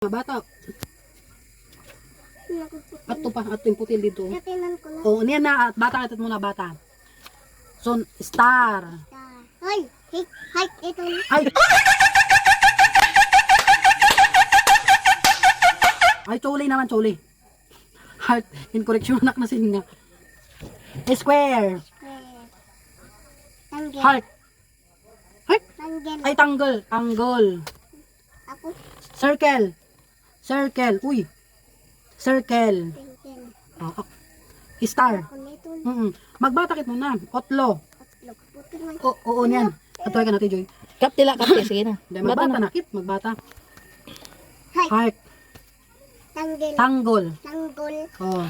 Mga bata. Ato pa, ato yung putil dito. Oh, niyan na, bata katat muna bata. So, star. Hoy, hike ito. Ay! Ay, chuli naman, chuli. Heart, incorrection anak na singa. Square. Tanggel. Heart. Heart. Tanggel. Ay, tangle. Tangle. Ako. Circle. Circle. Uy. Circle. Tanggel. Oh, oh. Star. Ako nito. Magbatakit mo na. Otlo. Otlog. Puti man. Oo, niyan. Atuloy ka natin, Joy. Kaptila, kapti. Sige na. Hindi, Bata magbata na. na. Kit, magbata. Hike. Heart. Tanggel. Tangle. Tanggol. Oh.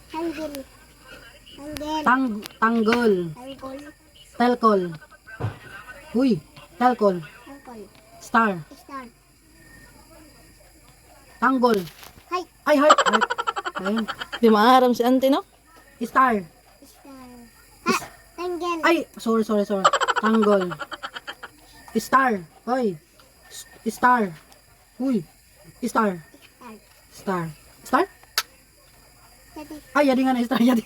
Tanggel. Tanggel. Tangle. Tanggol. Telcol. Uy. Telcol. Tanggol. Star. Star. Tangle. Hike. Ay, heart. Heart. Ayun. Di maaram si auntie, no? Star. Star. Ha. Tanggel. Ay, sorry. Tangle. Star. Hoy. Star. Uy. Star. Star. Star. Star? Tadi. Ay, yadi nga na star. Yadi.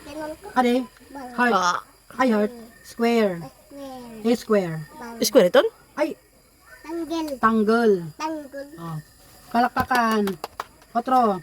Ganun ko. Ade. Bang. Heart. Ah. Ay, heart. Square. Square. A square. Bang. Square ito? Ay, Tanggel. tangle. Tanggol. Oh. Kalakpakan. Otro.